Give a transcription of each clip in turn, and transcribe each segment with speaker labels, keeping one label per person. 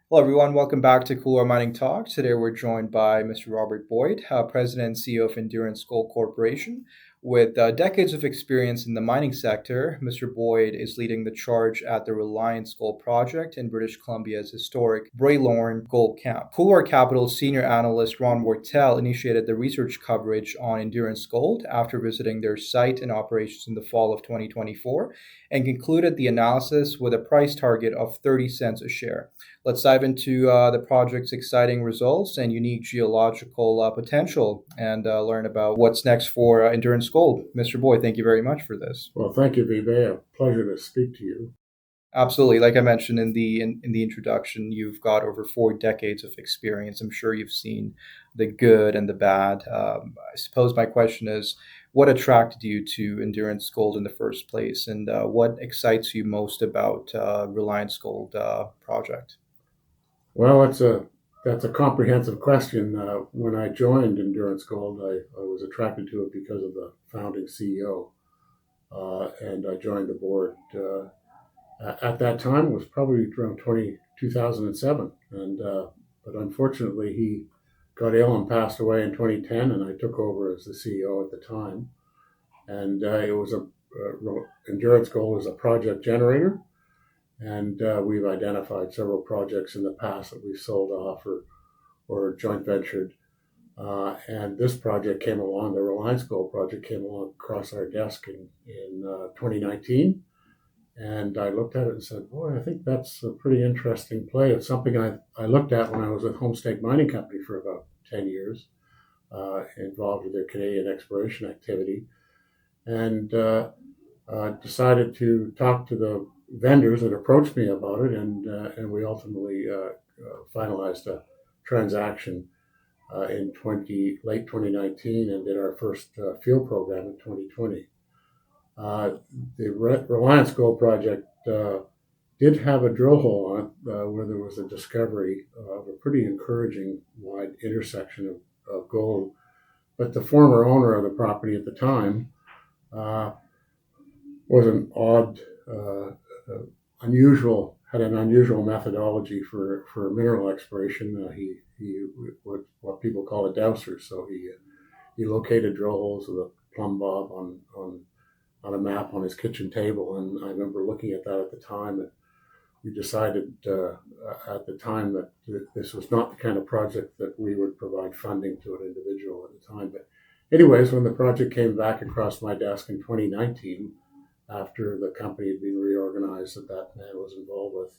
Speaker 1: Hello, everyone. Welcome back to Couloir Mining Talks. Today, we're joined by Mr. Robert Boyd, President and CEO of Endurance Gold Corporation. With decades of experience in the mining sector, Mr. Boyd is leading the charge at the Reliance Gold Project in British Columbia's historic Braylorne Gold Camp. Couloir Capital senior analyst Ron Wortell initiated the research coverage on Endurance Gold after visiting their site and operations in the fall of 2024 and concluded the analysis with a price target of 30 cents a share. Let's dive into the project's exciting results and unique geological potential and learn about what's next for Endurance Gold. Mr. Boyd, thank you very much for this.
Speaker 2: Well, thank you, Vive. A pleasure to speak to you.
Speaker 1: Absolutely. Like I mentioned in the introduction, you've got over 4 decades of experience. I'm sure you've seen the good and the bad. I suppose my question is, what attracted you to Endurance Gold in the first place, and what excites you most about Reliance Gold project?
Speaker 2: Well, that's a comprehensive question. When I joined Endurance Gold, I was attracted to it because of the founding CEO, and I joined the board. At that time, it was probably around 2007, but unfortunately, he got ill and passed away in 2010, and I took over as the CEO at the time. And it was Endurance Gold is a project generator. And we've identified several projects in the past that we've sold off or joint ventured. And this project came along, the Reliance Gold project came along across our desk in 2019. And I looked at it and said, boy, I think that's a pretty interesting play. It's something I looked at when I was with Homestake Mining Company for about 10 years, involved with their Canadian exploration activity. And decided to talk to the vendors that approached me about it, and we ultimately finalized a transaction in late 2019 and did our first field program in 2020. The Reliance Gold project did have a drill hole on it where there was a discovery of a pretty encouraging wide intersection of gold, but the former owner of the property at the time was an had an unusual methodology for mineral exploration. He what people call a dowser. So he located drill holes with a plumb bob on a map on his kitchen table, and I remember looking at that at the time. And we decided at the time that this was not the kind of project that we would provide funding to an individual at the time. But anyways, when the project came back across my desk in 2019, after the company had been reorganized that man was involved with,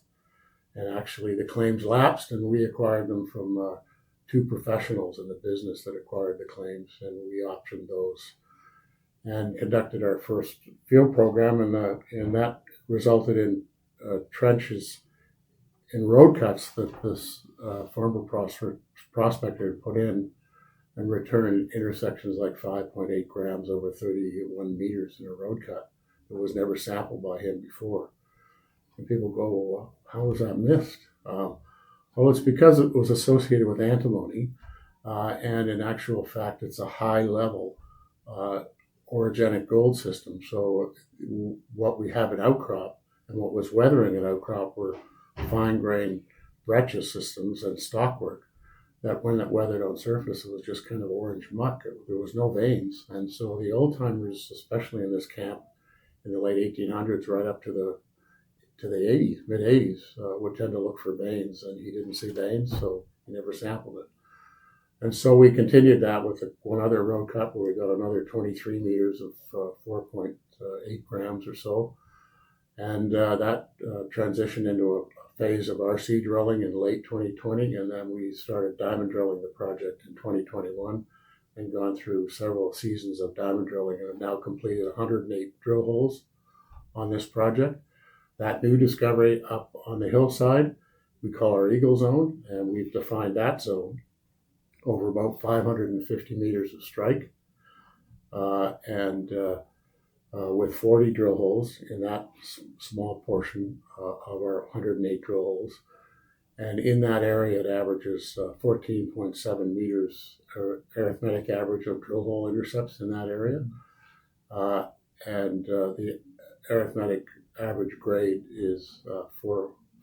Speaker 2: and actually the claims lapsed, and we acquired them from two professionals in the business that acquired the claims, and we optioned those and conducted our first field program, and that resulted in trenches and road cuts that this former prospector had put in and returned intersections like 5.8 grams over 31 meters in a road cut that was never sampled by him before. And people go, well, how was that missed? Well, it's because it was associated with antimony, and in actual fact, it's a high level orogenic gold system. So what we have in outcrop and what was weathering an outcrop were fine grained breccia systems and stockwork that when it weathered on surface, it was just kind of orange muck. There was no veins. And so the old timers, especially in this camp in the late 1800s, right up to the 80s, mid 80s, would tend to look for veins, and he didn't see veins, so he never sampled it. And so we continued that with one other road cut where we got another 23 meters of 4.8 grams or so. And that transitioned into a phase of RC drilling in late 2020. And then we started diamond drilling the project in 2021 and gone through several seasons of diamond drilling and have now completed 108 drill holes on this project. That new discovery up on the hillside, we call our Eagle Zone, and we've defined that zone over about 550 meters of strike, and with 40 drill holes in that small portion of our 108 drill holes. And in that area, it averages 14.7 meters arithmetic average of drill hole intercepts in that area. And the arithmetic average grade is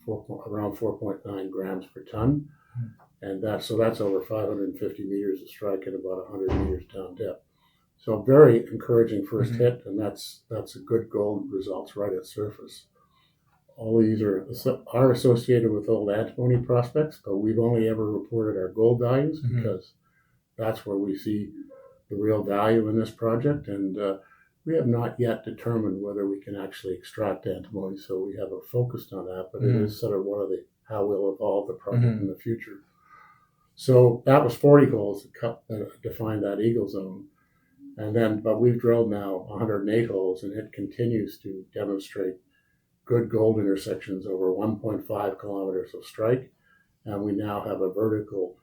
Speaker 2: around 4.9 grams per ton. And that's over 550 meters of strike and about 100 meters down depth. So very encouraging first hit, and that's a good gold results right at surface. All these are associated with old antimony prospects, but we've only ever reported our gold values because that's where we see the real value in this project, and we have not yet determined whether we can actually extract antimony, so we haven't focused on that, but it is sort of one of the how we'll evolve the project in the future. So that was 40 holes that defined that Eagle Zone. But we've drilled now 108 holes, and it continues to demonstrate good gold intersections over 1.5 kilometers of strike. And we now have a vertical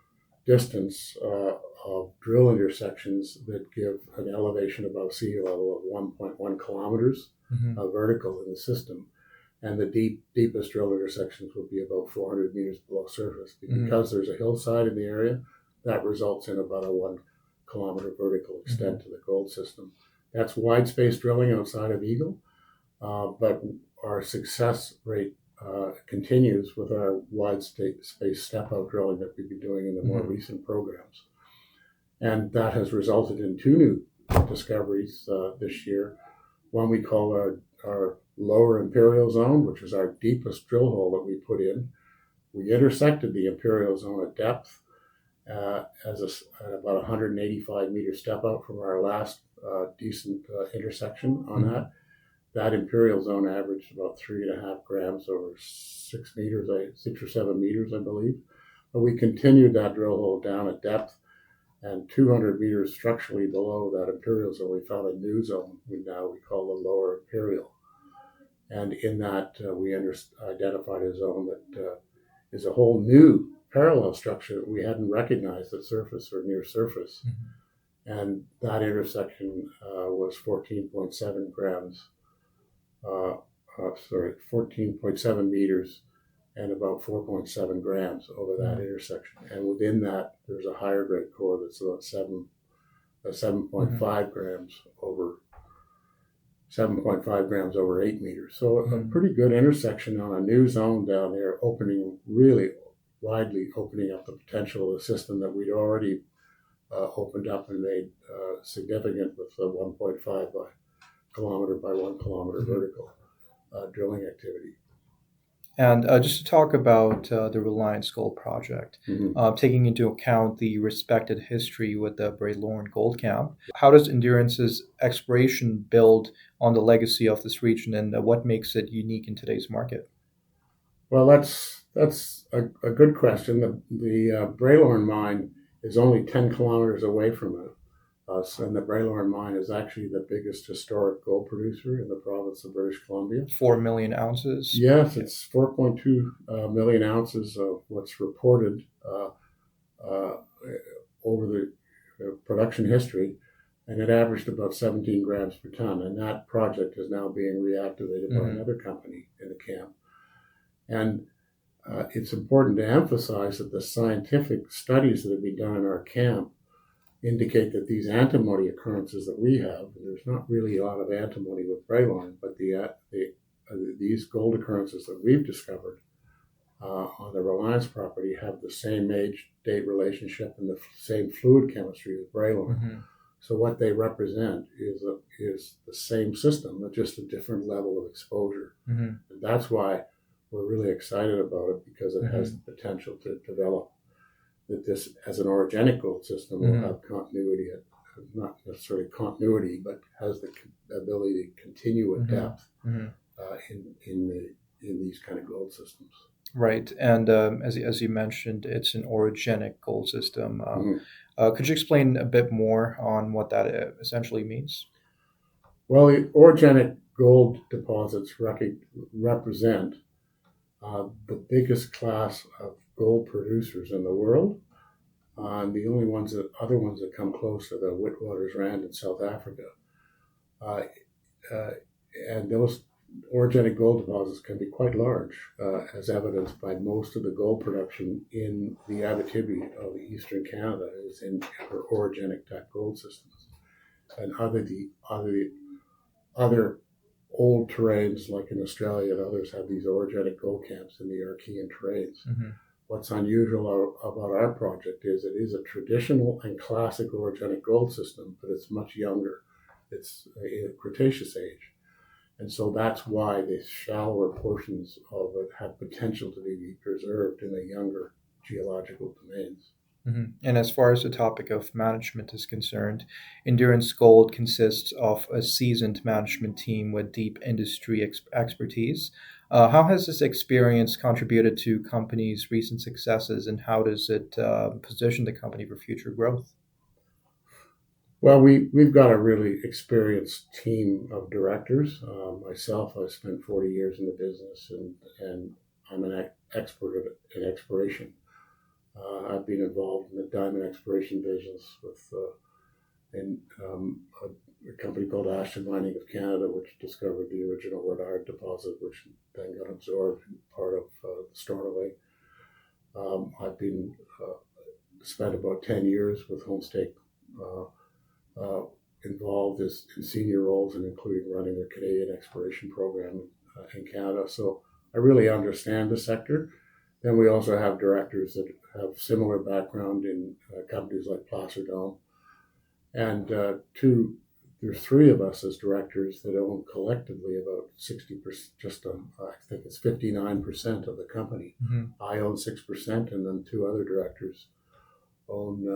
Speaker 2: distance of drill intersections that give an elevation above sea level of 1.1 kilometers vertical in the system. And the deepest drill intersections would be about 400 meters below surface. Because there's a hillside in the area, that results in about a 1 kilometer vertical extent to the gold system. That's wide space drilling outside of Eagle, but our success rate continues with our wide space step-out drilling that we've been doing in the more recent programs. And that has resulted in two new discoveries this year. One we call our lower Imperial Zone, which is our deepest drill hole that we put in. We intersected the Imperial Zone at depth at about 185 meter step out from our last decent intersection on that. That Imperial Zone averaged about 3.5 grams over 6 or 7 meters, I believe. But we continued that drill hole down at depth, and 200 meters structurally below that Imperial Zone, we found a new zone we call the Lower Imperial. And in that, we identified a zone that is a whole new parallel structure that we hadn't recognized at surface or near surface. And that intersection was 14.7 grams. 14.7 meters and about 4.7 grams over that intersection. And within that, there's a higher grade core that's about 7.5 grams over 7.5 grams over 8 meters. So a pretty good intersection on a new zone down there, really widely opening up the potential of the system that we'd already opened up and made significant with the 1.5 kilometer by 1 kilometer vertical drilling activity.
Speaker 1: And just to talk about the Reliance Gold Project, taking into account the respected history with the Braylorne Gold Camp, how does Endurance's exploration build on the legacy of this region, and what makes it unique in today's market?
Speaker 2: Well, that's a good question. The Braylorne mine is only 10 kilometers away from us, and the Braylorne mine is actually the biggest historic gold producer in the province of British Columbia.
Speaker 1: 4 million ounces?
Speaker 2: Yes, it's 4.2 million ounces of what's reported over the production history, and it averaged about 17 grams per ton, and that project is now being reactivated by another company in the camp. And it's important to emphasize that the scientific studies that have been done in our camp indicate that these antimony occurrences that we have, and there's not really a lot of antimony with Braylorne, but these gold occurrences that we've discovered on the Reliance property have the same age-date relationship and the same fluid chemistry as Braylorne. So what they represent is the same system, but just a different level of exposure. And that's why we're really excited about it, because it has the potential to develop that this, as an orogenic gold system, will have continuity, not necessarily continuity, but has the ability to continue at depth in these kind of gold systems.
Speaker 1: Right, and as you mentioned, it's an orogenic gold system. Could you explain a bit more on what that essentially means?
Speaker 2: Well, the orogenic gold deposits represent the biggest class of gold producers in the world. And the only other ones that come close are the Witwatersrand in South Africa. And those orogenic gold deposits can be quite large, as evidenced by most of the gold production in the Abitibi of Eastern Canada is in orogenic type gold systems. And other old terrains, like in Australia and others, have these orogenic gold camps in the Archean terrains.
Speaker 1: Mm-hmm.
Speaker 2: What's unusual about our project is it is a traditional and classic orogenic gold system, but it's much younger. It's a Cretaceous age. And so that's why the shallower portions of it have potential to be preserved in the younger geological domains.
Speaker 1: Mm-hmm. And as far as the topic of management is concerned, Endurance Gold consists of a seasoned management team with deep industry expertise. How has this experience contributed to company's recent successes, and how does it position the company for future growth?
Speaker 2: Well, we've got a really experienced team of directors. Myself, I spent 40 years in the business, and I'm an expert in exploration. I've been involved in the diamond exploration business in a company called Ashton Mining of Canada, which discovered the original Renard deposit, which then got absorbed in part of Stornoway. I've been spent about 10 years with Homestake, uh, involved in senior roles, and including running the Canadian exploration program in Canada. So I really understand the sector. Then we also have directors that have similar background in companies like Placer Dome. And there's three of us as directors that own collectively about 60%, I think it's 59% of the company.
Speaker 1: Mm-hmm.
Speaker 2: I own 6%, and then two other directors own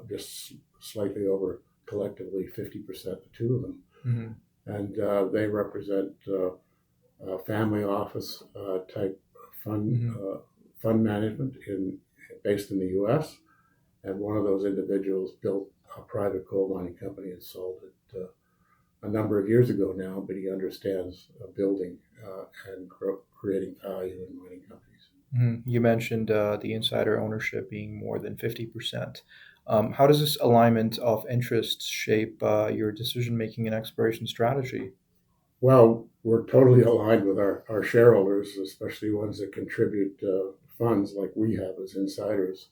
Speaker 2: just slightly over, collectively 50%, the two of them.
Speaker 1: Mm-hmm.
Speaker 2: And they represent family office type fund,
Speaker 1: Mm-hmm.
Speaker 2: fund management based in the U.S. And one of those individuals built a private coal mining company and sold it a number of years ago now, but he understands building and creating value in mining companies.
Speaker 1: Mm-hmm. You mentioned the insider ownership being more than 50%. How does this alignment of interests shape your decision making and exploration strategy?
Speaker 2: Well, we're totally aligned with our shareholders, especially ones that contribute funds like we have as insiders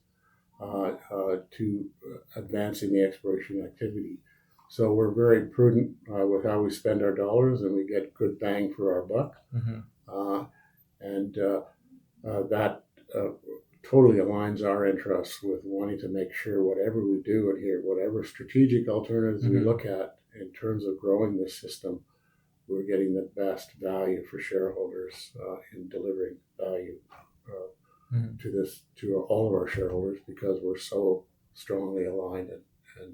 Speaker 2: to advancing the exploration activity. So we're very prudent with how we spend our dollars, and we get good bang for our buck.
Speaker 1: Mm-hmm.
Speaker 2: And that totally aligns our interests with wanting to make sure whatever we do in here, whatever strategic alternatives we look at in terms of growing this system, we're getting the best value for shareholders in delivering value to all of our shareholders, because we're so strongly aligned and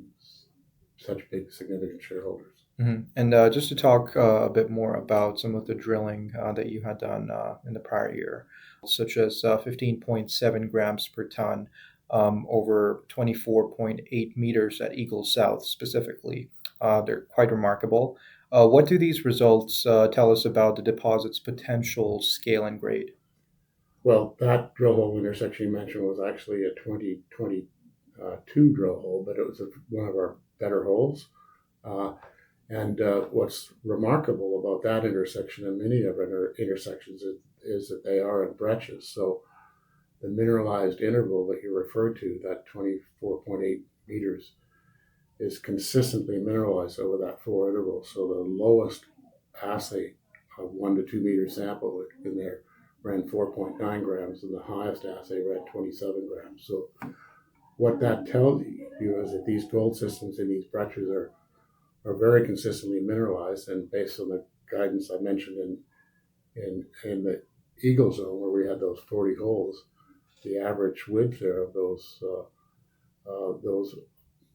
Speaker 2: such big significant shareholders.
Speaker 1: Mm-hmm. And just to talk a bit more about some of the drilling that you had done in the prior year, such as 15.7 grams per ton over 24.8 meters at Eagle South specifically. They're quite remarkable. What do these results tell us about the deposit's potential scale and grade?
Speaker 2: Well, that drill hole intersection you mentioned was actually a 2022 drill hole, but it was one of our better holes. And what's remarkable about that intersection and many of our intersections is that they are in breccias. So the mineralized interval that you referred to, that 24.8 meters, is consistently mineralized over that four interval. So the lowest assay of 1 to 2 meter sample in there ran 4.9 grams, and the highest assay ran 27 grams. So what that tells you is that these gold systems in these breccias are very consistently mineralized, and based on the guidance I mentioned in the Eagle Zone, where we had those 40 holes, the average width there of those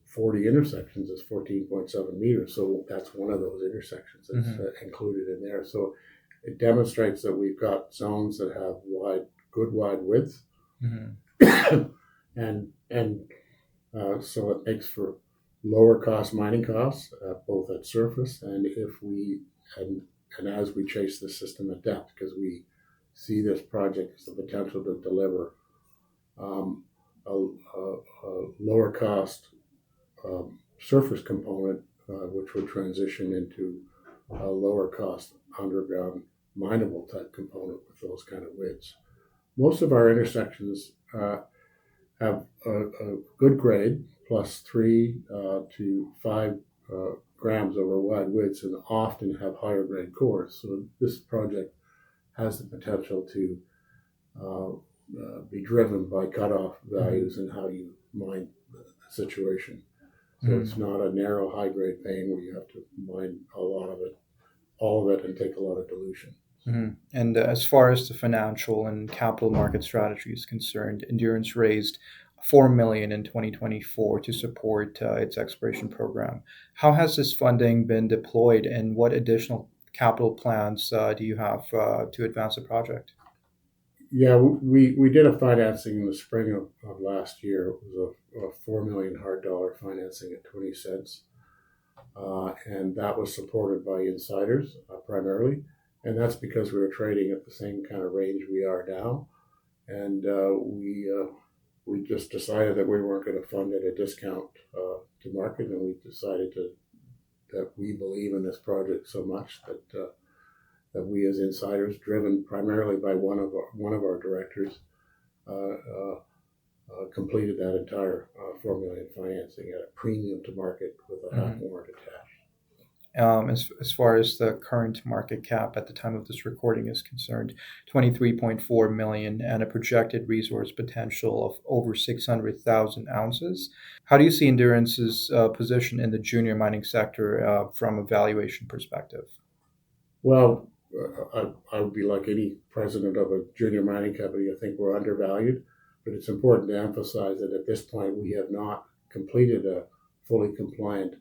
Speaker 2: 40 intersections is 14.7 meters. So that's one of those intersections that's included in there. So it demonstrates that we've got zones that have good wide width, and so it makes for lower cost mining costs, both at surface and as we chase the system at depth, because we see this project as the potential to deliver a lower cost surface component, which would transition into a lower cost underground mineable type component with those kind of widths. Most of our intersections have a good grade, plus 3 to 5 grams over wide widths and often have higher grade cores. So this project has the potential to be driven by cutoff values and how you mine the situation. So it's not a narrow high grade vein where you have to mine a lot of it, all of it, and take a lot of dilution.
Speaker 1: And as far as the financial and capital market strategy is concerned, Endurance raised $4 million in 2024 to support its exploration program. How has this funding been deployed, and what additional capital plans do you have to advance the project?
Speaker 2: Yeah, we did a financing in the spring of last year. It was a $4 million hard dollar financing at 20 cents. And that was supported by insiders primarily. And that's because we were trading at the same kind of range we are now. And we just decided that we weren't going to fund at a discount to market. And we decided that we believe in this project so much that we as insiders, driven primarily by one of our directors, completed that entire $4 million financing at a premium to market with a half warrant attached.
Speaker 1: As far as the current market cap at the time of this recording is concerned, 23.4 million and a projected resource potential of over 600,000 ounces. How do you see Endurance's position in the junior mining sector from a valuation perspective?
Speaker 2: Well, I would be like any president of a junior mining company. I think we're undervalued, but it's important to emphasize that at this point we have not completed a fully compliant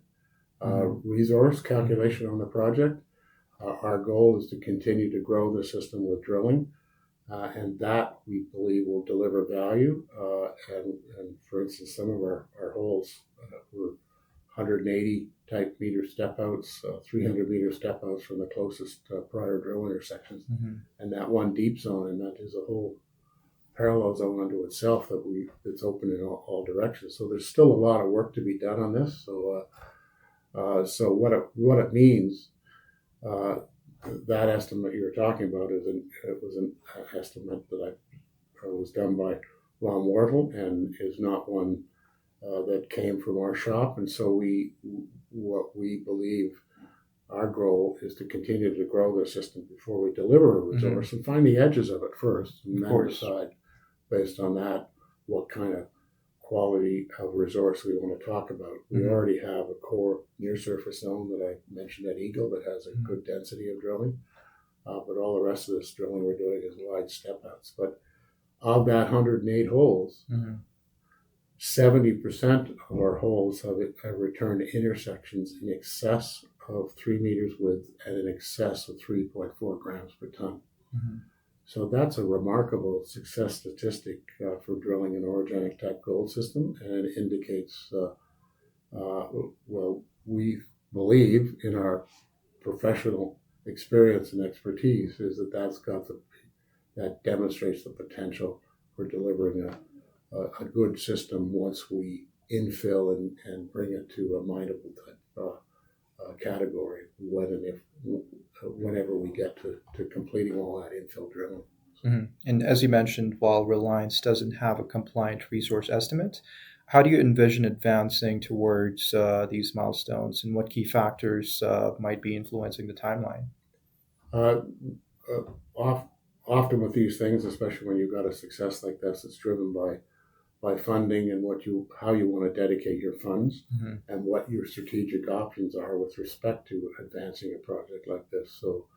Speaker 2: resource calculation on the project. Our goal is to continue to grow the system with drilling, and that we believe will deliver value. And for instance, some of our holes were 180 type meter step outs, 300 meter step outs from the closest prior drill intersections, and that one deep zone, and that is a whole parallel zone unto itself that's open in all directions. So there's still a lot of work to be done on this. So what it means, that estimate you were talking about was an estimate that was done by Ron Wortle and is not one that came from our shop. And so what we believe our goal is to continue to grow the system before we deliver a resource and find the edges of it first, and then decide based on that what kind of quality of resource we want to talk about. We already have a core near surface zone that I mentioned at Eagle that has a good density of drilling, but all the rest of this drilling we're doing is wide step outs. But of that 108 holes, 70% of our holes have returned intersections in excess of 3 meters width and in excess of 3.4 grams per ton. So that's a remarkable success statistic for drilling an orogenic type gold system, and it indicates, well, we believe in our professional experience and expertise is that demonstrates the potential for delivering a good system once we infill and bring it to a mineable type category whenever we get to completing all that infill drilling.
Speaker 1: And as you mentioned, while Reliance doesn't have a compliant resource estimate, how do you envision advancing towards these milestones, and what key factors might be influencing the timeline?
Speaker 2: Often with these things, especially when you've got a success like this, it's driven by funding and how you want to dedicate your funds and what your strategic options are with respect to advancing a project like this. So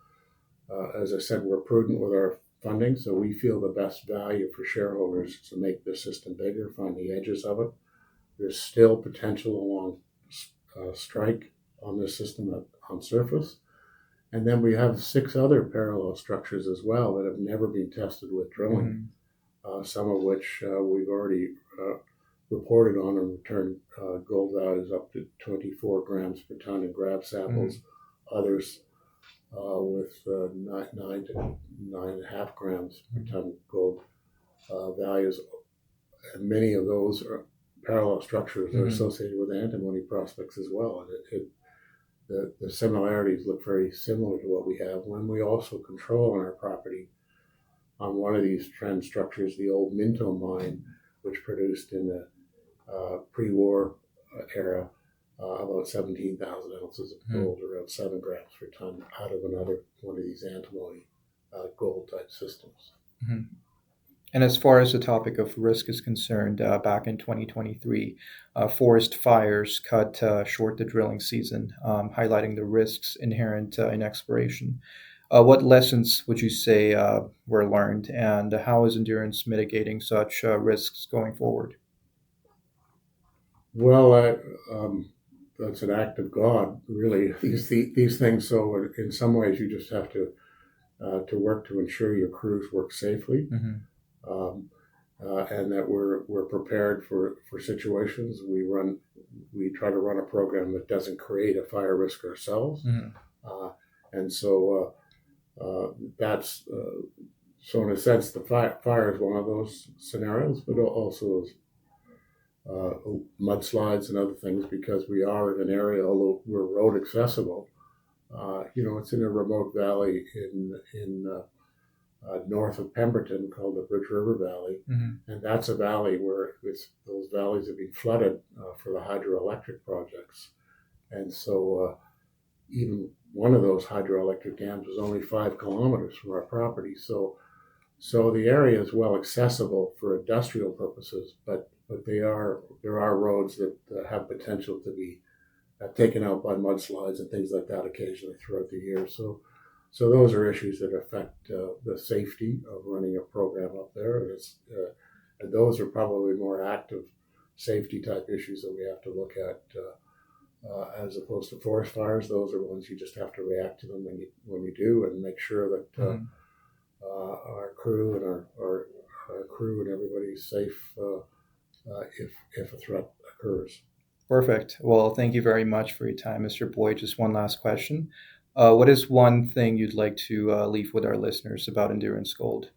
Speaker 2: as I said, we're prudent with our funding, so we feel the best value for shareholders is to make the system bigger, find the edges of it. There's still potential along strike on this system on surface. And then we have 6 other parallel structures as well that have never been tested with drilling. Some of which we've already reported on and returned gold values up to 24 grams per ton in grab samples. Others with 9 to 9.5 grams per ton gold values. And many of those parallel structures are associated with antimony prospects as well. And the similarities look very similar to what we have when we also control on our property on one of these trend structures, the old Minto mine, which produced in the pre-war era about 17,000 ounces of gold, around 7 grams per ton, out of another one of these antimony gold type systems.
Speaker 1: Mm-hmm. And as far as the topic of risk is concerned, back in 2023, forest fires cut short the drilling season, highlighting the risks inherent in exploration. What lessons would you say were learned, and how is Endurance mitigating such risks going forward?
Speaker 2: Well, that's an act of God, really. These things. So, in some ways, you just have to work to ensure your crews work safely,
Speaker 1: Mm-hmm.
Speaker 2: um, and that we're prepared for situations. We try to run a program that doesn't create a fire risk ourselves,
Speaker 1: Mm-hmm.
Speaker 2: uh, and so that's so in a sense the fire is one of those scenarios, but also uh, mudslides and other things, because we are in an area, although we're road accessible. It's in a remote valley in north of Pemberton called the Bridge River Valley,
Speaker 1: Mm-hmm.
Speaker 2: and that's a valley where those valleys have been flooded for the hydroelectric projects, and so even one of those hydroelectric dams is only 5 kilometers from our property. So the area is well accessible for industrial purposes, but there are roads that have potential to be taken out by mudslides and things like that occasionally throughout the year. So those are issues that affect the safety of running a program up there. And those are probably more active safety type issues that we have to look at, as opposed to forest fires. Those are ones you just have to react to them when you do, and make sure that
Speaker 1: Mm-hmm.
Speaker 2: our crew and our crew and everybody's safe if a threat occurs.
Speaker 1: Perfect. Well, thank you very much for your time, Mr. Boyd. Just one last question. What is one thing you'd like to leave with our listeners about Endurance Gold?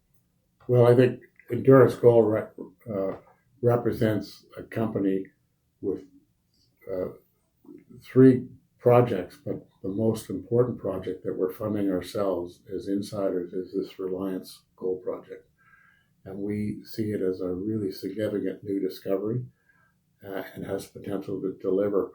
Speaker 2: Well, I think Endurance Gold represents a company with uh, 3 projects, but the most important project that we're funding ourselves as insiders is this Reliance Gold project. And we see it as a really significant new discovery, and has potential to deliver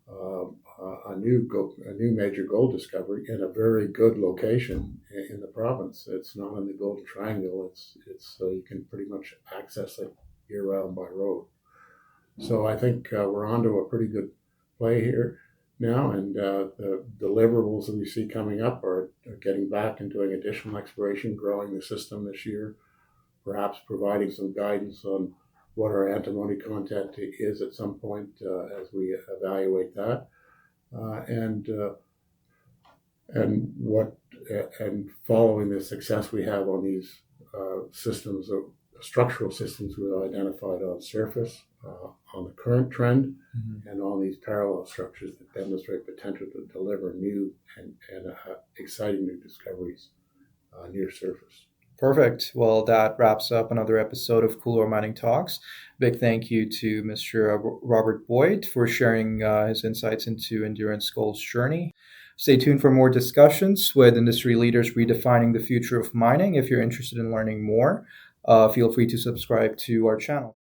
Speaker 2: a new major gold discovery in a very good location in the province. It's not in the Golden Triangle. It's you can pretty much access it year round by road. So I think we're onto a pretty good play here now, and the deliverables that we see coming up are getting back and doing additional exploration, growing the system this year, perhaps providing some guidance on what our antimony content is at some point as we evaluate that, uh, and uh, what and following the success we have on these systems, structural systems we've identified on surface, on the current trend,
Speaker 1: Mhm.
Speaker 2: and on these parallel structures that demonstrate potential to deliver new and exciting new discoveries near surface.
Speaker 1: Perfect. Well, that wraps up another episode of Couloir Mining Talks. Big thank you to Mr. Robert Boyd for sharing his insights into Endurance Gold's journey. Stay tuned for more discussions with industry leaders redefining the future of mining. If you're interested in learning more, feel free to subscribe to our channel.